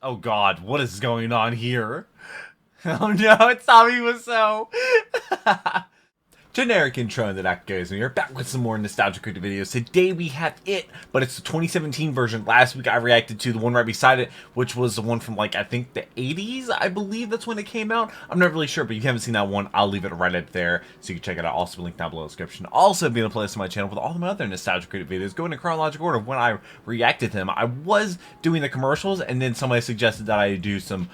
Oh god, what is going on here? Oh no, it's Tommy Wiseau! Generic intro and the theduckgoesmoo. We're back with some more nostalgia critic videos. Today we have It, but it's the 2017 version. Last week I reacted to the one right beside it, which was the one from like, I think the 80s, I believe that's when it came out. I'm not really sure, but if you haven't seen that one, I'll leave it right up there so you can check it out. Also, link down below in the description. Also, be in a playlist on my channel with all of my other nostalgia critic videos. Go in a chronological order of when I reacted to them. I was doing the commercials, and then somebody suggested that I do some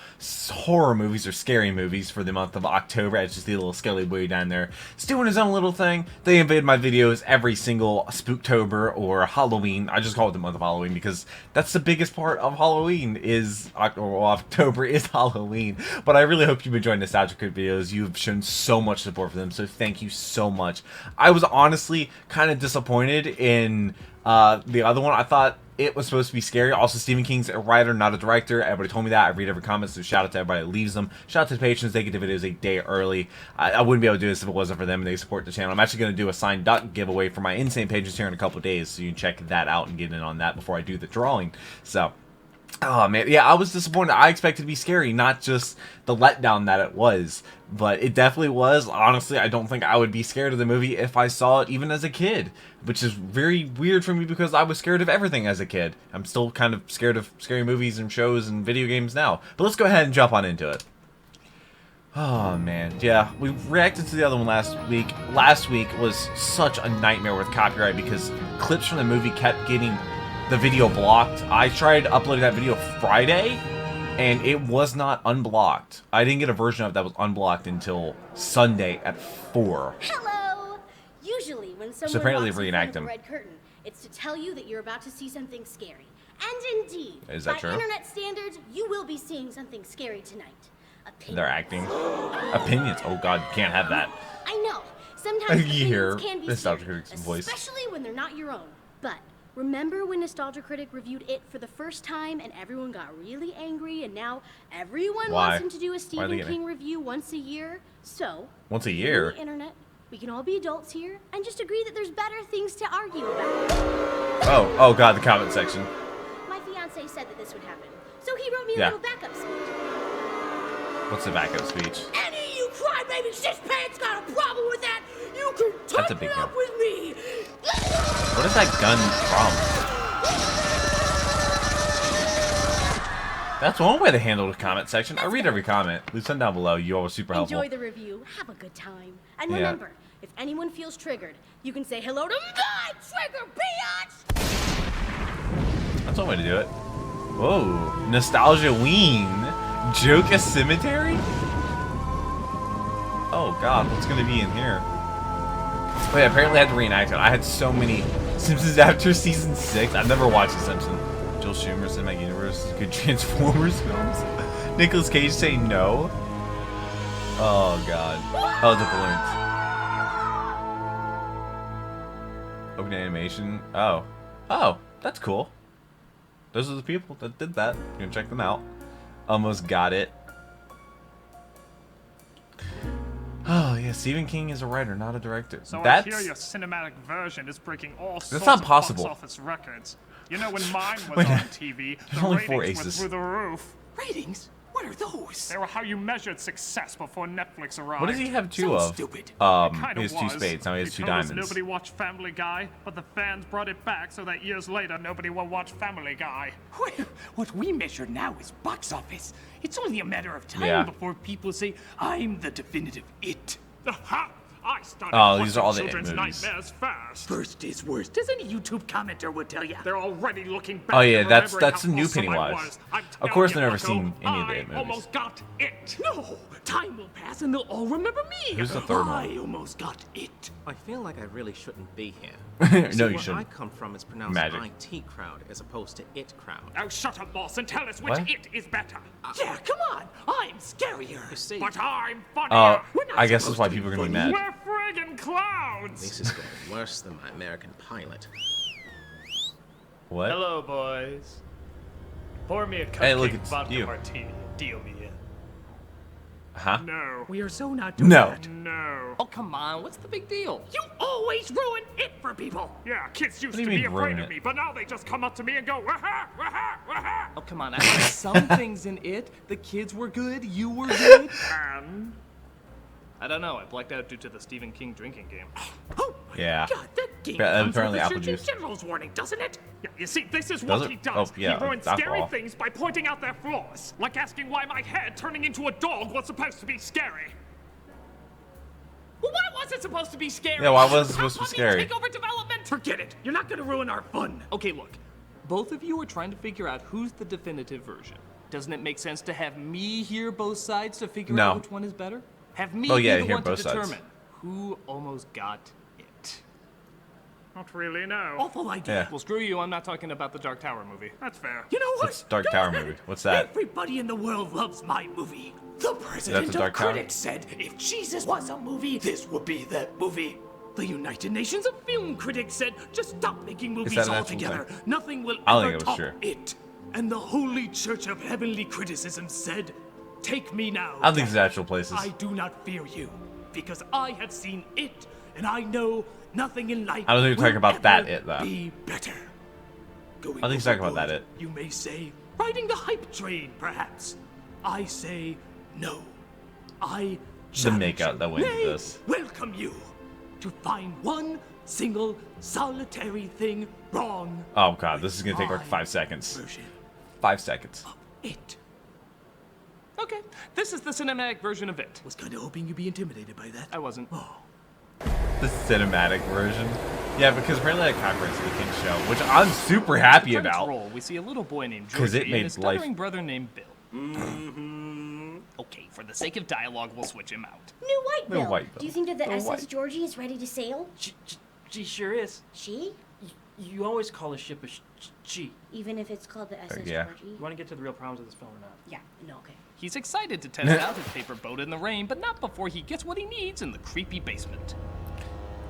horror movies or scary movies for the month of October. I just see a little skelly boy down there. It's doing his own little thing. They invade my videos every single Spooktober or Halloween. I just call it the month of Halloween because that's the biggest part of Halloween is October is Halloween. But I really hope you've enjoyed nostalgia critic videos. You've shown so much support for them, so thank you so much. I was honestly kind of disappointed in the other one. I thought it was supposed to be scary. Also, Stephen King's a writer, not a director. Everybody told me that. I read every comment, so shout out to everybody that leaves them. Shout out to the patrons. They get the videos a day early. I wouldn't be able to do this if it wasn't for them, and they support the channel. I'm actually going to do a signed duck giveaway for my insane patrons here in a couple of days, so you can check that out and get in on that before I do the drawing. So, oh man, yeah, I was disappointed. I expected to be scary, not just the letdown that it was, but it definitely was. Honestly, I don't think I would be scared of the movie if I saw it even as a kid, which is very weird for me because I was scared of everything as a kid. I'm still kind of scared of scary movies and shows and video games now, but let's go ahead and jump on into it. Oh man, yeah, we reacted to the other one last week. Last week was such a nightmare with copyright because clips from the movie kept getting the video blocked. I tried uploading that video Friday, and it was not unblocked. I didn't get a version of it that was unblocked until Sunday at 4. Hello! Usually when someone apparently walks in reenact front of a them. red curtain, it's to tell you that you're about to see something scary. And indeed, Is that by true? internet standards, you will be seeing something scary tonight. Opinions. They're acting. Opinions. Oh god, you can't have that. I know. Sometimes You hear opinions can be Nostalgia scary, Critic's voice. especially when they're not your own. But remember when Nostalgia Critic reviewed It for the first time and everyone got really angry and now everyone Why? wants him to do a Stephen getting King review once a year? So, Once a on year? the internet, we can all be adults here and just agree that there's better things to argue about. Oh god, the comment section. My fiance said that this would happen, so he wrote me a Yeah. little backup speech. What's the backup speech? Any of you crybaby sis pants got a problem with that? You can That's a type big it up deal. with me. What is that gun from? That's one way to handle the comment section. I read every comment. Leave some down below. You all are super helpful. Enjoy the review. Have a good time. And Yeah. remember, if anyone feels triggered, you can say hello to my trigger, bitch! That's one way to do it. Whoa. Nostalgia Ween. Joke a cemetery? Oh god, what's gonna be in here? Wait, apparently I had to reenact it. I had so many Simpsons after season 6. I've never watched The Simpsons. Joel Schumer, Cinematic Universe, good Transformers films. Nicolas Cage saying no. Oh god. Oh, the balloons. Open animation. Oh. Oh, that's cool. Those are the people that did that. You can check them out. Almost got it. Oh yeah, Stephen King is a writer, not a director. So That's I hear your cinematic version is breaking all sorts not of possible. box office records. You know, when mine was Wait, on TV, there's the only 4 ratings were aces. through the roof. Ratings? What are those? They were how you measured success before Netflix arrived. What does he have two Sounds of? stupid. He Kinda has 2 was. spades. Now he has They 2 told us diamonds. Nobody watched Family Guy, but the fans brought it back so that years later nobody will watch Family Guy. Well, what we measure now is box office. It's only a matter of time Yeah. before people say, I'm the definitive it. Ha! I started Oh, these are all the watching It children's movies. nightmares first. First is worst, as any YouTube commenter would tell you. They're already looking back. Oh, yeah, and that's remembering the how new awesome I Pennywise. was. I'm Of course, telling I've never you, seen Bucko, any of the I It movies. almost got it. No, time will pass and they'll all remember me. Who's the third one? I almost got it. I feel like I really shouldn't be here. No, See, you where shouldn't. I come from is pronounced Magic. IT crowd as opposed to it crowd. Now shut up, boss, and tell us which What? it is better. Yeah, come on. I'm scarier. You see, But I'm funnier. Oh, We're not I guess that's supposed why to be people are gonna be funny. mad. We're friggin' clowns. this is going worse than my American pilot. What? Hello, boys. Pour me a cupcake Hey, look, it's vodka you. martini and deal me in. Huh? No. We are so not doing No. that. No. Oh, come on. What's the big deal? You always ruin it for people. Yeah, kids used do you to be mean, afraid ruin of it? me, but now they just come up to me and go, waha, waha, waha. Oh, come on. I like some things in it. The kids were good. You were good. And I don't know. I blacked out due to the Stephen King drinking game. Oh my Yeah. God, that game Yeah, comes apparently with a apple Surgeon juice. General's warning, doesn't it? yeah, you see, this is Does what it? he does. Oh, yeah, He ruins that's scary all. things by pointing out their flaws, like asking why my head turning into a dog was supposed to be scary. Well, why was it supposed to be scary? Yeah, why was it How supposed to be funny scary? Take over development. Forget it. You're not gonna ruin our fun. Okay, look. Both of you are trying to figure out who's the definitive version. Doesn't it make sense to have me hear both sides to figure No. out which one is better? Have me Oh, yeah, be the hear one to both sides. determine who almost got it. Not really, no. Awful idea. Yeah. Well, screw you. I'm not talking about the Dark Tower movie. That's fair. You know what? What's Dark Go Tower ahead. movie? What's that? Everybody in the world loves my movie. The president the Dark of Tower? critics said if Jesus was a movie, this would be that movie. The United Nations of Film Critics said just stop making movies that an actual altogether. thing? Nothing will I don't ever think it was top true. it. And the Holy Church of Heavenly Criticism said, take me now. I don't think it's actual places. I do not fear you, because I have seen it, and I know nothing in life I don't think you're talking will about that ever it, though. be better. Going I think he's talking about that overboard, You may say, riding the hype train, perhaps. I say, no. I The challenge makeout you, that went into nay, this. welcome you to find one single solitary thing wrong. Oh god, this is gonna take like My 5 seconds. version 5 seconds. of it. Okay, this is the cinematic version of it. Was kind of hoping you'd be intimidated by that. I wasn't. The cinematic version. Yeah, because apparently that copyrights the King show, which I'm super happy Credits about. roll, we see a little boy named 'Cause it Georgie made and his life- stuttering brother named Bill. Okay, for the sake of dialogue, we'll switch him out. New White Little Bill. White Bill. Do you think that the Little SS White. Georgie is ready to sail? She sure is. She? You always call a ship a she. Even if it's called the SS yeah. Georgie? You want to get to the real problems of this film or not? Yeah, no, okay. He's excited to test out his paper boat in the rain, but not before he gets what he needs in the creepy basement.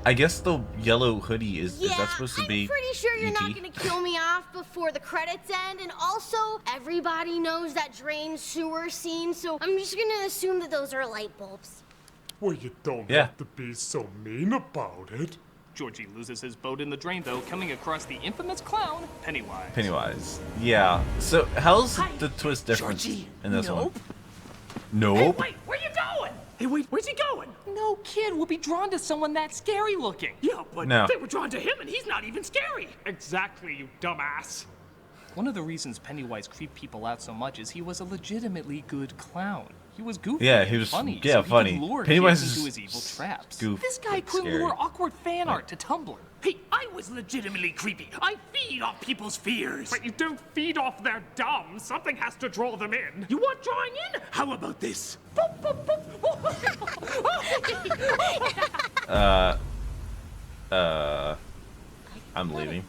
I guess the yellow hoodie is that supposed to I'm be pretty sure you're not E.T.? gonna kill me off before the credits end, and also, everybody knows that drain sewer scene, so I'm just gonna assume that those are light bulbs. Well, you don't Yeah. have to be so mean about it. Georgie loses his boat in the drain, though, coming across the infamous clown, Pennywise. Pennywise. Yeah. So how's Hi, the twist different Georgie. in this one? Nope. Nope. Hey, wait, where you going? Hey, wait, where's he going? No kid will be drawn to someone that scary looking. Yeah, but No. they were drawn to him, and he's not even scary. Exactly, you dumbass. One of the reasons Pennywise creeped people out so much is he was a legitimately good clown. He was goofy. Yeah, and he was- funny. yeah, so he funny. Could lure Pennywise kids is into his evil traps. goof- This guy could scary. lure awkward fan art to Tumblr. Hey, I was legitimately creepy. I feed off people's fears. But you don't feed off their dumb. Something has to draw them in. You want drawing in? How about this? Boop, boop, boop. I'm leaving.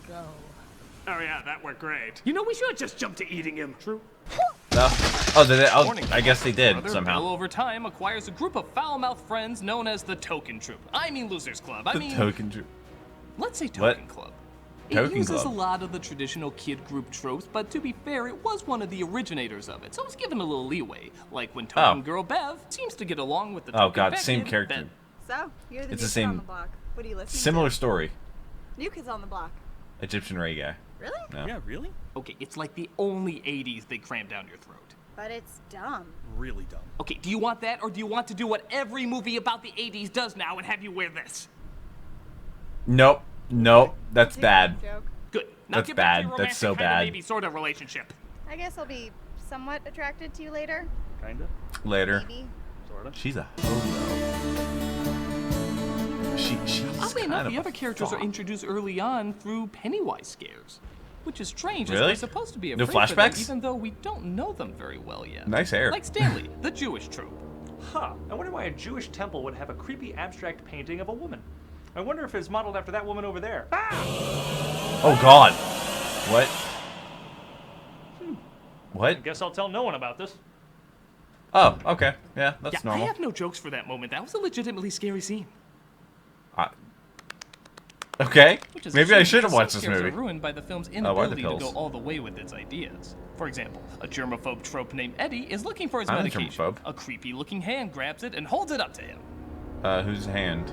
Oh yeah, that were great. You know, we should have just jumped to eating him. True. No. Oh, did they? Oh, Warning. I guess they did Brother somehow. Bill, over time, acquires a group of foul-mouthed friends known as the Token Troop. I mean Losers Club. I The mean, token. let's say What? Token Club. It Token uses Club. a lot of the traditional kid group tropes, but to be fair, it was one of the originators of it, so it's given a little leeway. Like when Token Oh. Girl Bev seems to get along with the Oh Token god, same Beckett, character. Ben. So, you're the It's new the kid on same- the block. What are you listening Similar to? story. New kids on the block. Egyptian Ray guy. Really? No. Yeah, really? Okay, it's like the only 80s they cram down your throat. But it's dumb. Really dumb. Okay, do you want that, or do you want to do what every movie about the 80s does now and have you wear this? Nope. Nope. That's Take bad. that joke. Good. Now That's get back to bad. your That's so romantic kind of bad. baby sort of relationship. I guess I'll be somewhat attracted to you later. Kinda. Later. Maybe. Sorta. She's a homo. She's Oddly kind enough, of the a other characters are thought. introduced early on through Pennywise scares. Which is strange, as Really? we're supposed to be No afraid for them, flashbacks? even though we don't know them very well yet. Nice hair. Like Stanley, the Jewish trope. Huh. I wonder why a Jewish temple would have a creepy abstract painting of a woman. I wonder if it's modeled after that woman over there. Ah! Oh god. What? I What? guess I'll tell no one about this. Oh, okay. Yeah, that's Yeah, normal. I have no jokes for that moment. That was a legitimately scary scene. Okay. Which is Maybe a I shame should have because watched some this scares movie. are ruined by the film's why the inability to go pills? all the way with its ideas. For example, a germaphobe trope named Eddie is looking for his I'm a medication. germaphobe. A creepy-looking hand grabs it and holds it up to him. Whose hand?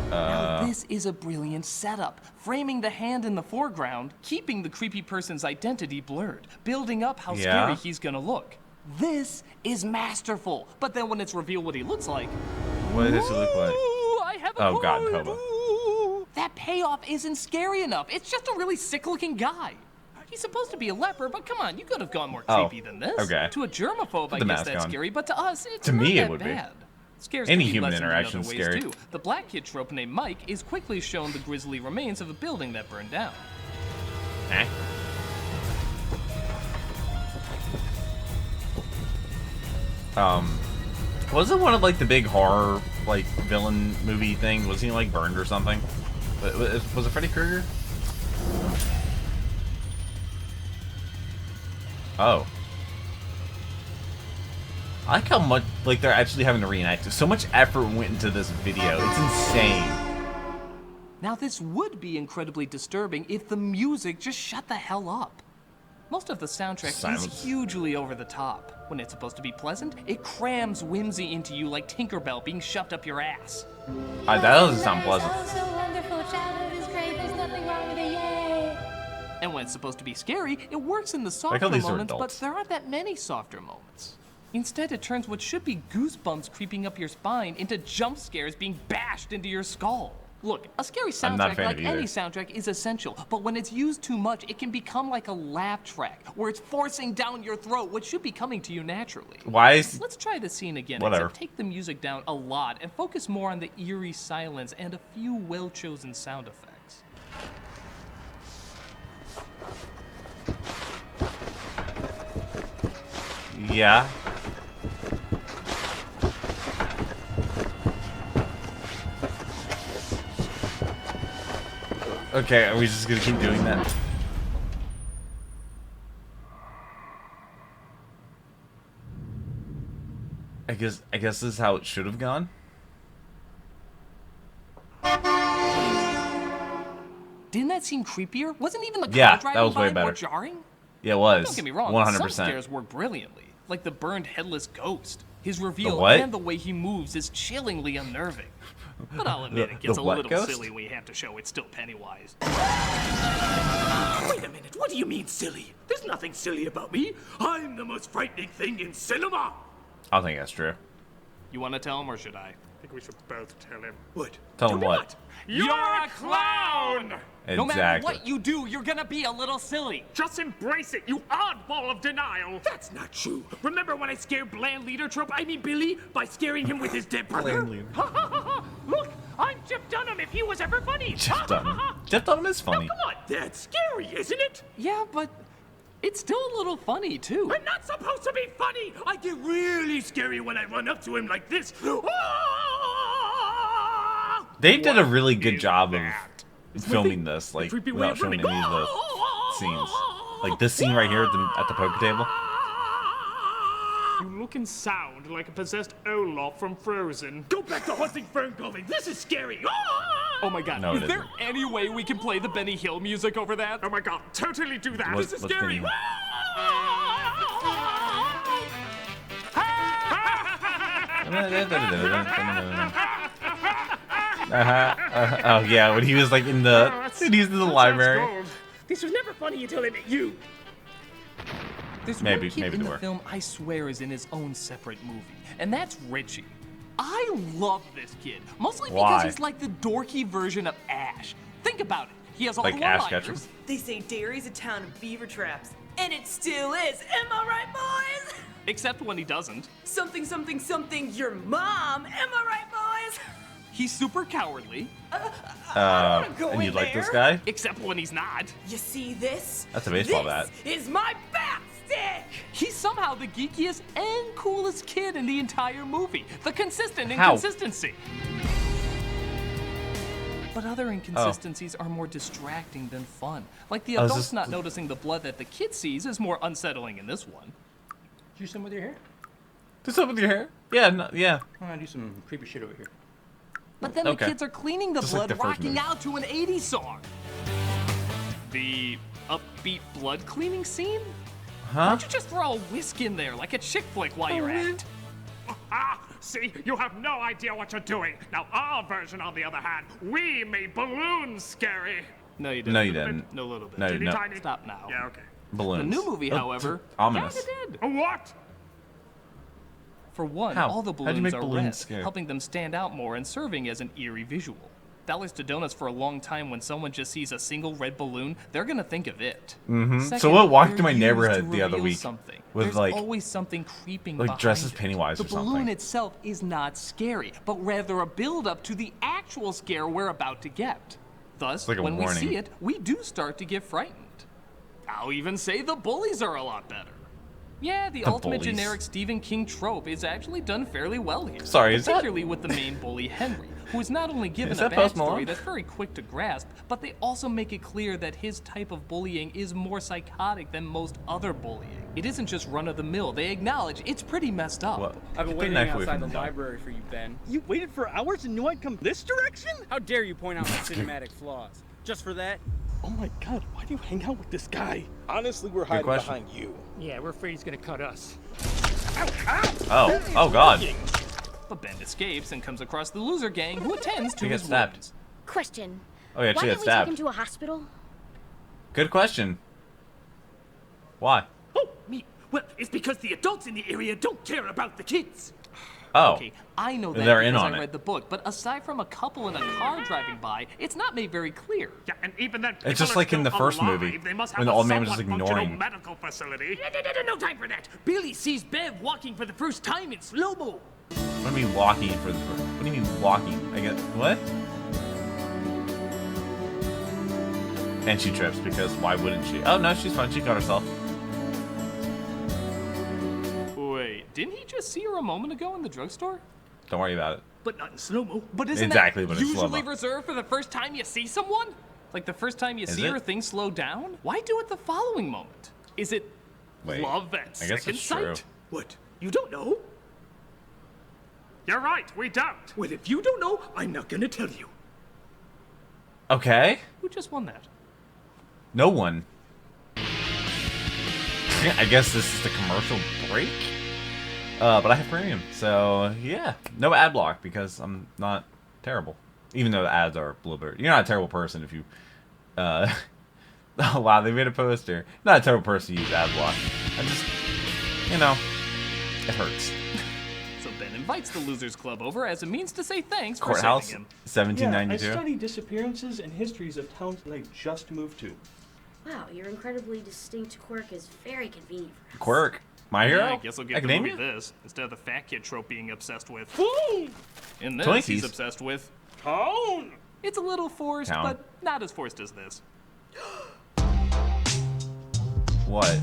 Now this is a brilliant setup, framing the hand in the foreground, keeping the creepy person's identity blurred, building up how Yeah. scary he's gonna look. This is masterful, but then when it's revealed what he looks like, What does he look like? ooh, I have a Oh, God, cold, Hobo. ooh. That payoff isn't scary enough. It's just a really sick-looking guy. He's supposed to be a leper, but come on, you could have gone more Oh, creepy than this. okay. To a germaphobe, I the guess mask that's on. scary, but to us, it's To not me, it that would be. bad. Scares Any can be human lessened in interaction's other ways, scary. too. The black kid trope named Mike is quickly shown the grisly remains of a building that burned down. Eh? Wasn't one of like the big horror like villain movie thing? Was he like burned or something? Was it Freddy Krueger? Oh. I like how much like they're actually having to reenact it. So much effort went into this video. It's insane. Now, this would be incredibly disturbing if the music just shut the hell up. Most of the soundtrack Silence. is hugely over the top. When it's supposed to be pleasant, it crams whimsy into you like Tinkerbell being shoved up your ass. That doesn't sound pleasant. Oh, so wonderful. Childhood is great. There's nothing wrong with it. Yay. And when it's supposed to be scary, it works in the Like how softer these are moments, but adults. there aren't that many softer moments. Instead, it turns what should be goosebumps creeping up your spine into jump scares being bashed into your skull. Look, a scary I'm not a soundtrack, fan like of either. any soundtrack, is essential, but when it's used too much, it can become like a laugh track, where it's forcing down your throat what should be coming to you naturally. Why is Let's try the scene again, Whatever. except take the music down a lot and focus more on the eerie silence and a few well-chosen sound effects. yeah? Okay, are we just gonna keep doing that? I guess this is how it should have gone. Didn't that seem creepier? Wasn't even the car Yeah, driving that was way by more better. jarring? Yeah, it was. Don't get me wrong, 100%. some scares work brilliantly, like the burned headless ghost. His reveal what? and the way he moves is chillingly unnerving. But I'll admit The- it gets the a what little ghost? silly when you have to show it's still Pennywise. Wait a minute, what do you mean silly? There's nothing silly about me. I'm the most frightening thing in cinema. I don't think that's true. You want to tell him or should I? I think we should both tell him. What? Tell him me what? You're a clown! No matter Exactly. what you do, you're gonna be a little silly. Just embrace it, you oddball of denial! That's not true. Remember when I scared Bland Leader Trope, I mean Billy, by scaring him with his dead brother? Bland Leader. Ha ha ha ha! Look, I'm Jeff Dunham if he was ever funny. Jeff Dunham. Jeff Dunham is funny. Come on, that's scary, isn't it? Yeah, but it's still a little funny, too. I'm not supposed to be funny. I get really scary when I run up to him like this. Ah! They did a really good job of It's filming really this, like creepy way without of showing any filming. of the scenes. Like this scene right here at the poker table. You look and sound like a possessed Olaf from Frozen. Go back to hunting fern gully. This is scary. Ah! Oh my god, No, is it there isn't. any way we can play the Benny Hill music over that? Oh my god, totally do that! What- This is what's scary. Benny? Oh yeah, when he was like in the dude, he's in the library. This was never funny until I met you. There's Maybe- one kid maybe in they the were. film I swear is in his own separate movie, and that's Richie. I love this kid, mostly because Why? he's like the dorky version of Ash. Think about it. He has all Like the Ash one-liners. Ketchum? They say Derry's a town of beaver traps, and it still is. Am I right, boys? Except when he doesn't. Something, something, something, your mom. Am I right, boys? He's super cowardly, I don't go And in you like this there. guy? except when he's not. You see this? That's a baseball this bat. is my bat stick. He's somehow the geekiest and coolest kid in the entire movie. The consistent How? inconsistency. But other inconsistencies are more distracting than fun. Like the Oh, is adults this- not noticing the blood that the kid sees is more unsettling in this one. Do something with your hair? Do something with your hair? Yeah, no, yeah. I want to do some creepy shit over here. But then Okay. the kids are cleaning the Just like blood, the first rocking movie. out to an 80s song. The upbeat blood cleaning scene? Huh? Why don't you just throw a whisk in there like a chick flick while you're at it? Ah, see, you have no idea what you're doing. Now, our version, on the other hand, we made balloons scary. No, you didn't. No, you didn't. No, little bit. No, Teeny no. tiny. Stop now. Yeah, okay. Balloons. The new movie, Oh, however, ominous. kinda did. What? For one, How? all the How'd you balloons make are balloons red, scary? helping them stand out more and serving as an eerie visual. Dollars to donuts for a long time. When someone just sees a single red balloon, they're gonna think of it. So Second, what walked they're through my used neighborhood to the other reveal week something. with There's like always something creeping like behind dressed as it. Pennywise The or something. balloon itself is not scary, but rather a build-up to the actual scare we're about to get. Thus, like a when warning. we see it, we do start to get frightened. I'll even say the bullies are a lot better. Yeah, the ultimate bullies. generic Stephen King trope is actually done fairly well here. Sorry, is that- particularly with the main bully Henry, who is not only given Is a that Post backstory Malone? that's very quick to grasp, but they also make it clear that his type of bullying is more psychotic than most other bullying. It isn't just run-of-the-mill. They acknowledge it's pretty messed up. What? I've been Get the waiting knife away outside from the dog. library for you, Ben. You waited for hours and knew I'd come this direction? How dare you point out my cinematic flaws? Just for that? Oh my god, why do you hang out with this guy? Honestly, we're hiding question. behind you. Yeah, we're afraid he's gonna cut us. Oh God. But Ben escapes and comes across the loser gang who attends to He his gets stabbed. wounds. Question. Oh yeah, Why she don't got we take him stabbed. to a hospital? Good question. Why? Oh, me. Well, it's because the adults in the area don't care about the kids. Oh. Okay, I know that They're in because on I it. read the book, but aside from a couple in a car driving by, it's not made very clear. Yeah, and even then, It's just like in the first movie, they must when have the a old man was just somewhat functional ignoring. medical facility. No time for that. Billy sees Bev walking for the first time in slow-mo. What do you mean walking for the first? What do you mean walking? I guess what? And she trips because why wouldn't she? Oh no, she's fine. She got herself. Wait, didn't he just see her a moment ago in the drugstore? Don't worry about it. But not in slow-mo. But isn't Exactly, that but it's usually slow-mo. reserved for the first time you see someone? Like the first time you Is see it? her, things slow down? Why do it the following moment? Is it Wait. love at I guess second it's true. sight? What? You don't know? You're right, we don't. Well, if you don't know, I'm not gonna tell you. Okay. Who just won that? No one. I guess this is the commercial break. But I have premium, so yeah, no ad block because I'm not terrible. Even though the ads are a little bit. You're not a terrible person if you. Oh wow, they made a poster. Not a terrible person to use ad block. I just, you know, it hurts. So Ben invites the Losers Club over as a means to say thanks for Courthouse, saving him. 1792. Yeah, I study disappearances and histories of towns that I just moved to. Wow, your incredibly distinct quirk is very convenient for us. Quirk, my hero. Yeah, I guess I'll give the Academia. movie this instead of the fat kid trope being obsessed with. In this, Twinkies. he's obsessed with Town! It's a little forced, Town. but not as forced as this. What?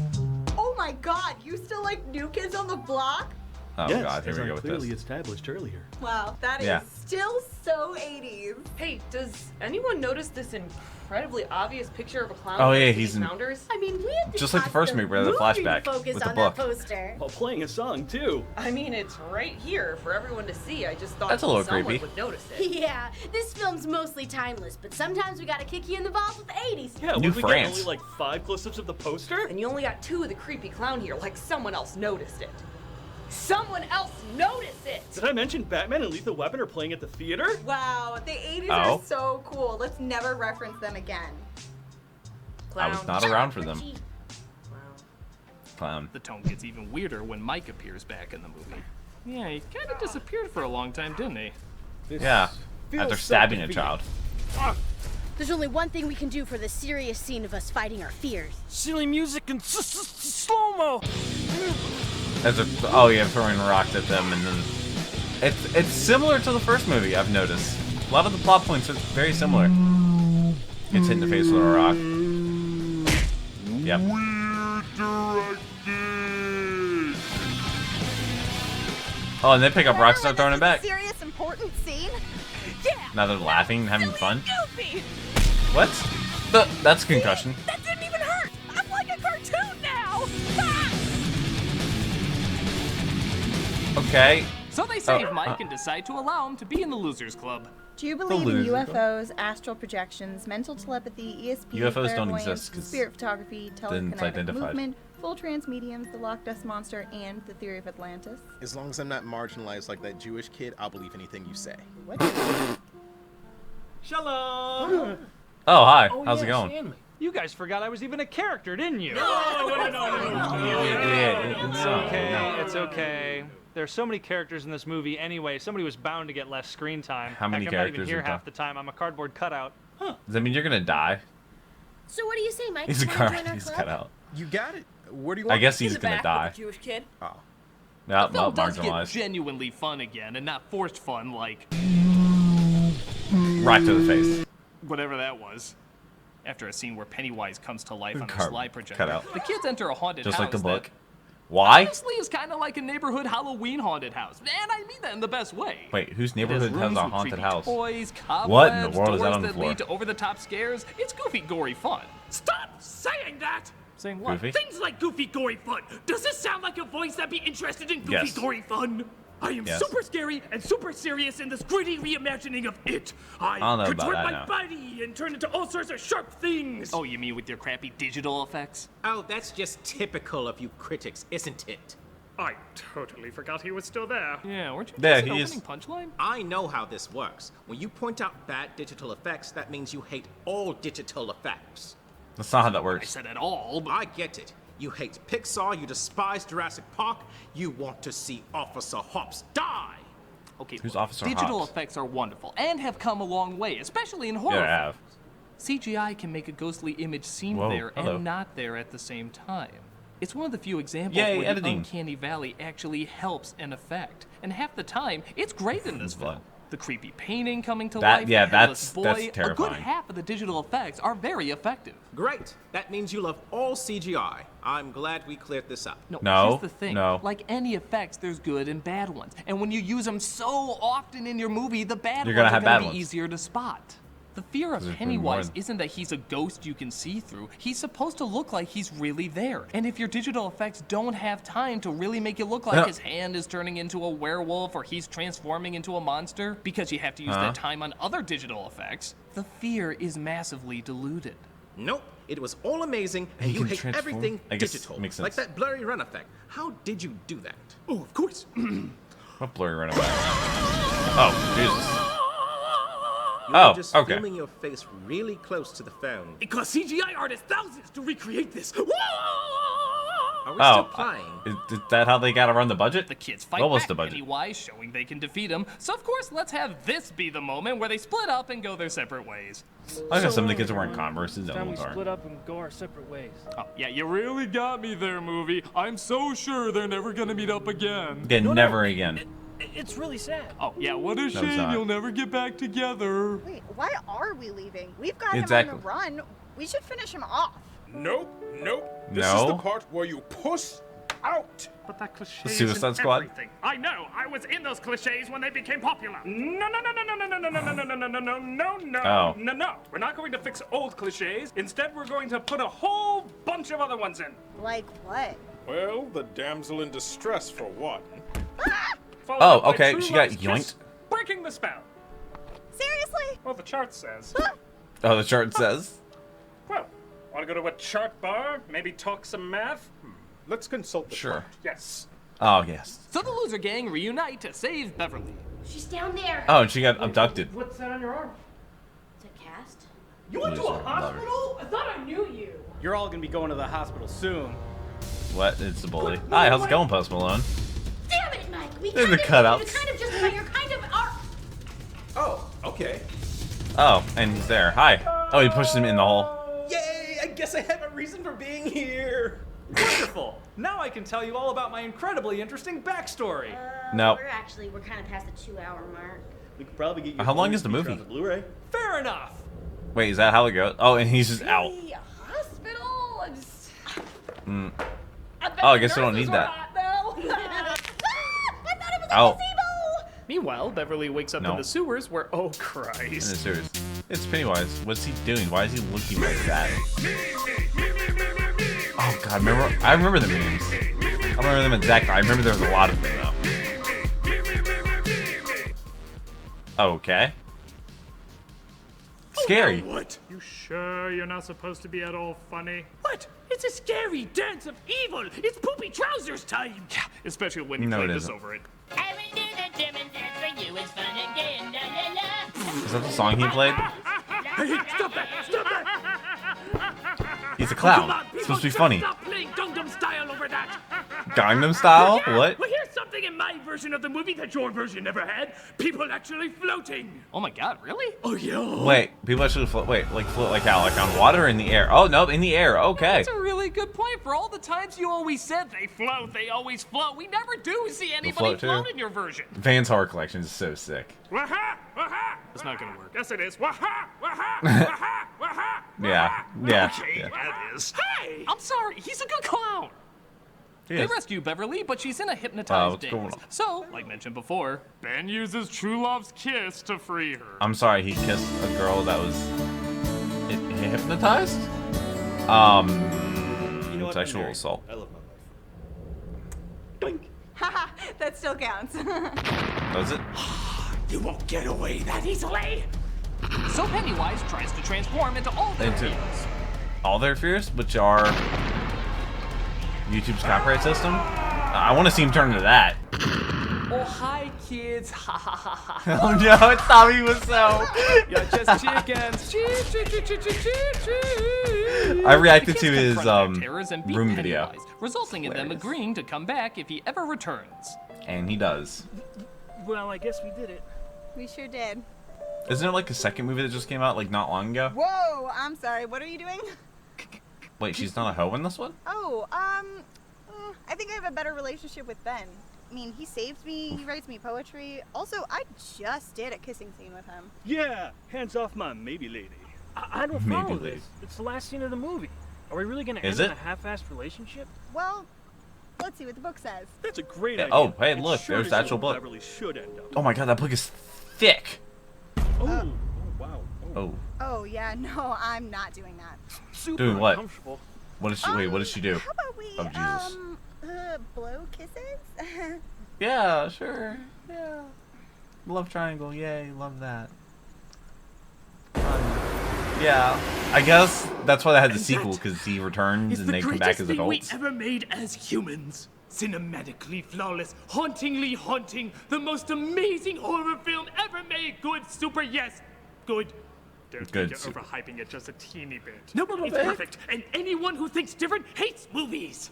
Oh my god, you still like New Kids on the Block? Oh Yes, god, here as we I go with clearly this. established earlier. Wow, that is Yeah. still so 80s. Hey, does anyone notice this incredibly obvious picture of a clown? Oh, with yeah, the he's in- Founders? I mean, we had to Just like the pause first movie, where the flashback to focus with the on book. that poster. While playing a song, too. I mean, it's right here for everyone to see. I just thought That's a little someone creepy. would notice it. Yeah, this film's mostly timeless, but sometimes we gotta kick you in the balls with the 80s. Yeah, New would we France. get only like 5 close-ups of the poster? And you only got 2 of the creepy clown here, like someone else noticed it. Someone else noticed it! Did I mention Batman and Lethal Weapon are playing at the theater? Wow, the 80s Oh. are so cool. Let's never reference them again. I was not around for them. Wow. Clown. The tone gets even weirder when Mike appears back in the movie. Yeah, he kind of disappeared for a long time, didn't he? Yeah. feels After so stabbing a defeating. child. There's only one thing we can do for the serious scene of us fighting our fears. Silly music and slow-mo. As a, oh yeah, throwing rocks at them, and then it's similar to the first movie. I've noticed a lot of the plot points are very similar. Gets hit in the face with a rock. Yep. Oh, and they pick up rocks and start throwing it back. Serious, important scene? Yeah! Now they're laughing and having fun. Goofy! What? That's concussion. That didn't even hurt! I'm like a cartoon now! Ah! Okay. So they save Oh, Mike and decide to allow him to be in the Losers Club. Do you believe in loser. UFOs, astral projections, mental telepathy, ESP, UFOs don't clairvoyance, exist 'cause spirit photography, then it's telekinetic identified. movement, full trance mediums, the Loch Ness Monster, and the theory of Atlantis? As long as I'm not marginalized like that Jewish kid, I'll believe anything you say. What? Shalom! Oh, hi. Oh, How's yeah, it going? Stanley. You guys forgot I was even a character, didn't you? No. It's Okay, no. it's okay. There's so many characters in this movie anyway. Somebody was bound to get less screen time. How many Heck, I'm not characters even here are half the time. I'm a cardboard cutout. Does that mean you're gonna die? So what do you say, Mike? He's a Wanna car. join our He's club? cut out. You got it. Where do you I want? guess he's In the gonna back die. with the Jewish kid. Oh. Yeah, The film does get marginalized. genuinely fun again, and not forced fun like Right to the face. whatever that was. After a scene where Pennywise comes to life on a Car- slide projector, cut out. the kids enter a haunted Just house. like the book. That Why? honestly is kind of like a neighborhood Halloween haunted house, and I mean that in the best way. Wait, whose There's neighborhood has rooms a with haunted creepy house? Toys, cobwebs, What in the world is doors that on the floor? lead to over-the-top scares. It's goofy, gory fun. Stop saying that! Saying what? Goofy? Things like goofy, gory fun. Does this sound like a voice that'd be interested in goofy, Yes. gory fun? I am Yes. super scary and super serious in this gritty reimagining of it. I don't know about contort that my now. body and turn into all sorts of sharp things. Oh, you mean with your crappy digital effects? Oh, that's just typical of you critics, isn't it? I totally forgot he was still there. Yeah, weren't you Yeah, just an he is. opening punchline? I know how this works. When you point out bad digital effects, that means you hate all digital effects. That's not how that I works. said it all, but I get it. You hate Pixar, you despise Jurassic Park, you want to see Officer Hops die. okay. Who's look, Officer digital Hops? effects are wonderful and have come a long way, especially in horror. Yeah, I have. films. CGI can make a ghostly image seem Whoa, there hello. and not there at the same time. It's one of the few examples Yay, where editing. the uncanny valley actually helps an effect, and half the time it's great in this Blood. film. The creepy painting coming to That- life, yeah, the headless that's boy, a good terrifying. half of the digital effects are very effective. Great. That means you love all CGI. I'm glad we cleared this up. No, Here's the thing. no. Like any effects, there's good and bad ones. And when you use them so often in your movie, the bad You're ones gonna are have gonna bad be ones. easier to spot. The fear of There's been more Pennywise than- isn't that he's a ghost you can see through. He's supposed to look like he's really there. And if your digital effects don't have time to really make it look like Yeah. his hand is turning into a werewolf or he's transforming into a monster, because you have to use Huh? that time on other digital effects, the fear is massively diluted. Nope. It was all amazing, and He you can hate transform? everything I guess digital. makes Like sense. that blurry run effect. How did you do that? Oh, of course. What blurry run away? Oh, Jesus. You Oh, were just okay. filming your face really close to the phone. It cost CGI artists thousands to recreate this. Are we Oh, still playing? Is that how they gotta run the budget? The kids fight What was back the budget? Pennywise, showing they can defeat him. So of course, let's have this be the moment where they split up and go their separate ways. I guess some of the kids are wearing Converses. It's The time we others aren't. split up and go our separate ways. Oh, yeah, you really got me there, movie. I'm so sure they're never gonna meet up again. Again, never again. It's really sad. Oh, yeah, what a it's shame not. you'll never get back together. Wait, why are we leaving? We've got Exactly. him on the run. We should finish him off. Nope, nope. This is No? the part where you push out. But that cliche The is Suicide in Squad? everything. I know. I was in those cliches when they became popular. No, no, no, no, no, no, no, no, no, no, no, no, no, no, no, no, Oh. no, no. We're not going to fix old cliches. Instead, we're going to put a whole bunch of other ones in. Like what? Well, the damsel in distress for one. Followed Oh, up by okay, true she got love's yoinked. kiss, breaking the spell. Seriously? Well, the chart says. Oh, the chart says. Well, want to go to a chart bar? Maybe talk some math? Let's consult the Sure. chart. Yes. Oh, yes. So the loser gang reunite to save Beverly. She's down there. Oh, and she got abducted. What's that on your arm? It's a cast. You went to Loser, a love her. hospital? I thought I knew you. You're all gonna be going to the hospital soon. What? It's the bully. Hi, how's it going, Post Malone? Damn it, Mike. We There's kind the of cutouts. You're kind of just you're kind of are. Oh, okay. Oh, and he's there. Hi. Oh, he pushed him in the hole. Yay! I guess I have a reason for being here. Wonderful. Now I can tell you all about my incredibly interesting backstory. No. We're kind of past the 2-hour mark. We could probably get you. How long a is the feature movie? on the Blu-ray. Fair enough. Wait, is that how it goes? Oh, and he's just out. The hospital? I'm just... Mm. I bet Oh, I the guess we don't nurses need were that. hot, though. I thought it was a Ow. gazebo. Meanwhile, Beverly wakes up No. in the sewers where, oh In Christ. the series. It's Pennywise. What's he doing? Why is he looking like that? Oh god, I remember the memes. I don't remember them exactly. I remember there was a lot of them though. Okay. scary. What? You sure you're not supposed to be at all funny? What? It's a scary dance of evil. It's poopy trousers time. Yeah, especially when you No, play it this isn't. over it. I will do the German dance for you. It's fun and gay and la la la. Is that the song he played? Hey, stop that! Stop that! He's a Come clown. on, It's people, supposed to be just funny. Stop playing Gangnam Style over that. Gangnam Style? Yeah, What? Well, here's something in my version of the movie that your version never had. People actually floating. Oh my god, really? Oh yeah. Wait, people actually float. Wait, like float like how? Like on water or in the air? Oh no, in the air. Okay. That's a really good point. For all the times you always said they float, they always float. We never do see anybody float, too. float in your version. Van's horror collection is so sick. Waha! Waha! It's not gonna work. Yes, it is. Waha! Waha! Waha! Waha! Yeah, yeah. Okay, yeah. that is. Hey! I'm sorry, he's a good clown. He They is. rescue Beverly, but she's in a Oh, hypnotized what's going daze. on? So, like mentioned before, Ben uses true love's kiss to free her. I'm sorry, he kissed a girl that was hypnotized? You know what? I'm Sexual married. assault. I love my wife. Haha, that still counts. Does it? You won't get away that easily. so Pennywise tries to transform into all their Into- fears. All their fears, which are YouTube's copyright system. I want to see him turn into that. Oh, hi, kids. Ha ha ha ha. Oh no, it's Tommy Wiseau. You're just chickens. I reacted The to kids his confront their terrors and beat room video, Pennywise, resulting in them Hilarious. agreeing to come back if he ever returns. and he does. Well, I guess we did it. We sure did. Isn't there like a second movie that just came out like not long ago? Whoa, I'm sorry. What are you doing? Wait, she's not a hoe in this one? Oh, I think I have a better relationship with Ben. I mean, he saves me, he writes me poetry. Also, I just did a kissing scene with him. Yeah, hands off my maybe lady. I don't Maybe follow late. this. It's the last scene of the movie. Are we really gonna Is end it? in a half-assed relationship? Well, let's see what the book says. That's a great Yeah, idea. oh, hey, It look, sure there's is the actual how book. Beverly should end up. Oh my god, that book is thick. Oh, wow. Oh, Oh, yeah, no, I'm not doing that. Super doing what? uncomfortable. What did she? Wait, what did she do? How about we, Oh, Jesus. blow kisses? Yeah, sure. Yeah. Love triangle. Yay, love that. Yeah, I guess that's why they had the And sequel, that because he returns It's and the they come greatest back as thing adults. we ever made as humans. Cinematically flawless, hauntingly haunting, the most amazing horror film ever made. Good, super, yes, good. Don't Good. think you're overhyping it just a teeny bit. No, it's perfect. And anyone who thinks different hates movies.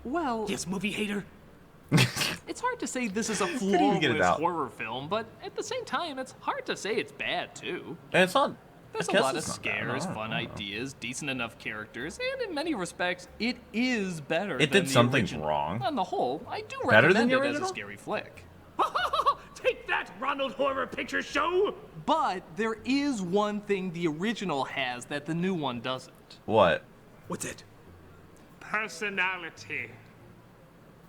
Well, Yes, movie hater. it's hard to say this is a Couldn't even get it flawless out. horror film, but at the same time, it's hard to say it's bad, too. And it's not. There's I a guess lot of it's not bad. scares, I don't fun know. ideas, decent enough characters, and in many respects, it is better It than did the something original. wrong. On the whole, I do Better than recommend the it as original? a scary flick. Take that, Ronald Horror Picture Show. But there is one thing the original has that the new one doesn't. What? What's it? Personality.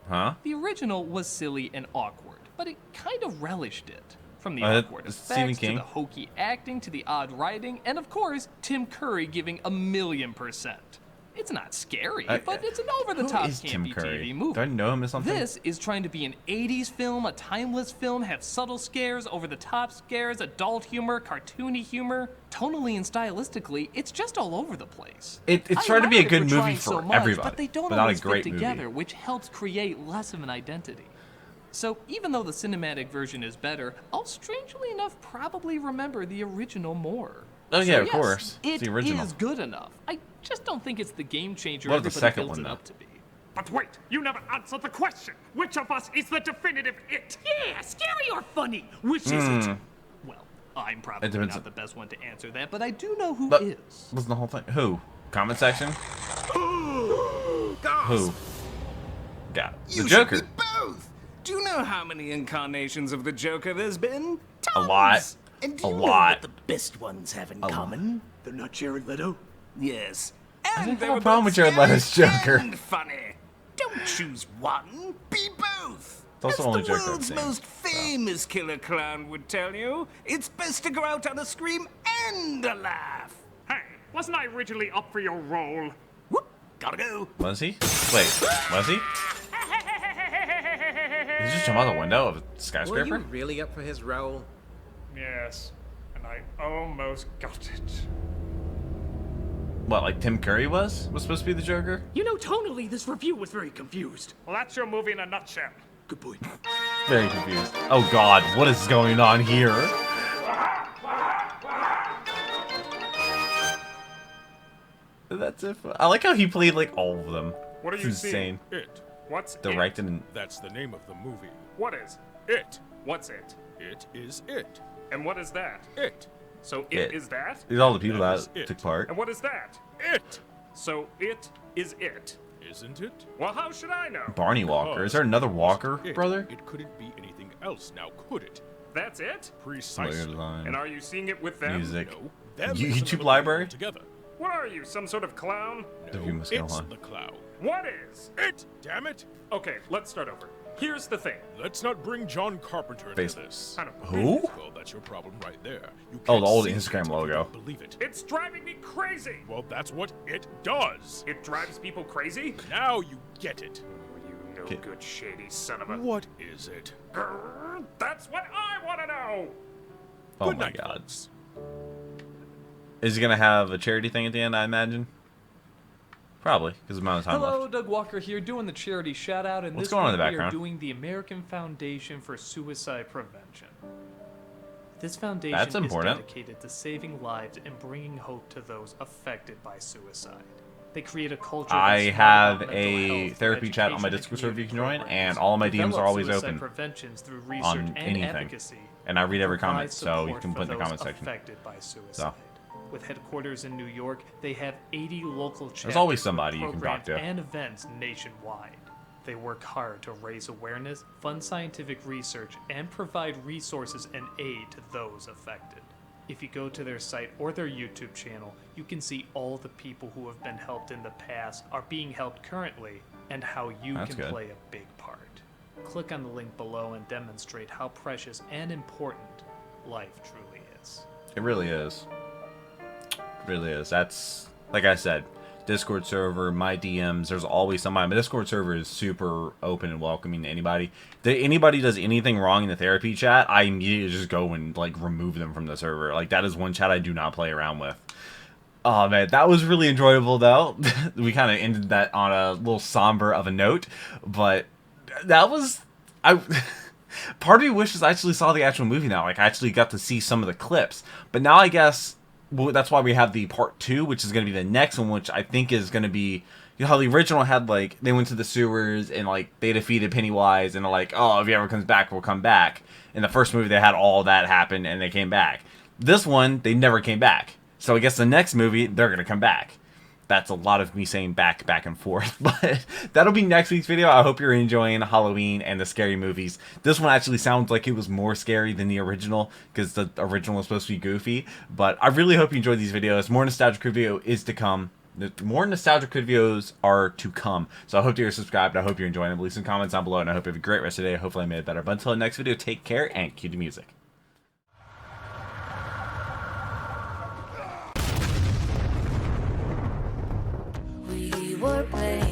Huh? The original was silly and awkward, but it kind of relished it. From the It's awkward Stephen effects to King? the hokey acting to the odd writing, and of course, Tim Curry giving 1,000,000%. It's not scary, but it's an over-the-top Who is Tim campy Curry? TV movie. Do I know him as something? This is trying to be an 80s film, a timeless film, have subtle scares, over-the-top scares, adult humor, cartoony humor. Tonally and stylistically, it's just all over the place. It's I trying to be a admire it good for movie trying for so much, everybody, but they don't but not a always great fit movie. together, which helps create less of an identity. So even though the cinematic version is better, I'll strangely enough probably remember the original more. Oh, yeah, So of yes, course. It's It the original. is good enough. I just don't think it's the game changer What about the everybody second builds one, it though? up to be. But wait, you never answered the question. Which of us is the definitive it? Yeah, scary or funny? Which is it? Well, I'm probably depends not on- the best one to answer that, but I do know who But is. wasn't the whole thing? Who? Comment section? Who? Yeah, the Joker. Both. Do you know how many incarnations of the Joker there's been? A lot. And do A you know lot. what the best ones have in A common? They're not Jared Leto. Yes. I And didn't they have a were problem both with Jared scary Leto's Joker. and funny. Don't choose one. Be both. It's also As the only the Joker I've world's seen, most famous killer clown would tell you, it's best to go out on a scream and a laugh. Hey, wasn't I originally up for your role? Whoop, gotta go. Was he? Wait, was he? Did he just jump out the window of a Were skyscraper? you really up for his role? Yes. And and I almost got it. What, like Tim Curry was supposed to be the Joker? You know, tonally, this review was very confused. Well, that's your movie in a nutshell. Good boy. Very confused. Oh God, what is going on here? That's it. I like how he played like all of them. What are It's you insane. seeing? It. What's Directed and That's the name of the movie. What is? It. What's it? It is it. And what is that? It. So It. is that? these are all the people That that is it. took part. And what is that? It. So it is it. Isn't it? Well, how should I know? Barney Walker. Is there another Walker, It. brother? It couldn't be anything else now, could it? That's it? Precisely. Design, And are you seeing it with them? music, No, them YouTube is another library. movie Together. What are you, some sort of clown? The No, view must go it's on. the clown. What is? It. Damn it. Okay, let's start over. Here's the thing. Let's not bring John Carpenter into Face- this. I don't Who? Well, that's your problem right there. You Oh, can't the old see Instagram it if you logo. don't believe it. It's driving me crazy. Well, that's what it does. It drives people crazy? Now you get it. You no Okay. good shady son of a... What is it? Grrr, that's what I want to know. Oh Good my night, God. folks. Is he gonna have a charity thing at the end? I imagine. Probably, because of the amount of time Hello, left. Doug Walker here, doing the charity shout out, and What's this going on in week the we are background? doing the American Foundation for Suicide Prevention. This foundation That's important. is dedicated to saving lives and bringing hope to those affected by suicide. They create a culture. I that's have smart about mental a health, therapy chat on my education, Discord and server you can community join, programs, and all my DMs are develop always suicide open preventions through research on and anything. advocacy, And I read every provide comment, so you support can for put in the those comment section. affected by suicide. With headquarters in New York, they have 80 local chapters. There's always with somebody you can talk programs to. and events nationwide. They work hard to raise awareness, fund scientific research, and provide resources and aid to those affected. If you go to their site or their YouTube channel, you can see all the people who have been helped in the past, are being helped currently, and how you That's can good. play a big part. Click on the link below and demonstrate how precious and important life truly is. It really is. It really is. That's, like I said, Discord server, my DMs, there's always somebody. My Discord server is super open and welcoming to anybody. If anybody does anything wrong in the therapy chat, I immediately just go and like remove them from the server. Like that is one chat I do not play around with. Oh man, that was really enjoyable though. We kind of ended that on a little somber of a note, but that was part of me wishes I actually saw the actual movie now. Like I actually got to see some of the clips, but now I guess. Well, that's why we have the part 2, which is going to be the next one, which I think is going to be, you know how the original had, like, they went to the sewers and, like, they defeated Pennywise and they're like, oh, if he ever comes back, we'll come back. In the first movie, they had all that happen and they came back. This one, they never came back. So I guess the next movie, they're going to come back. That's a lot of me saying back and forth, but that'll be next week's video. I hope you're enjoying Halloween and the scary movies. This one actually sounds like it was more scary than the original, because the original was supposed to be goofy, but I really hope you enjoyed these videos. More nostalgic video is to come. More nostalgic videos are to come, so I hope you're subscribed. I hope you're enjoying them. Leave some comments down below, and I hope you have a great rest of the day. Hopefully I made it better, but until the next video, take care, and cue the music. We were playing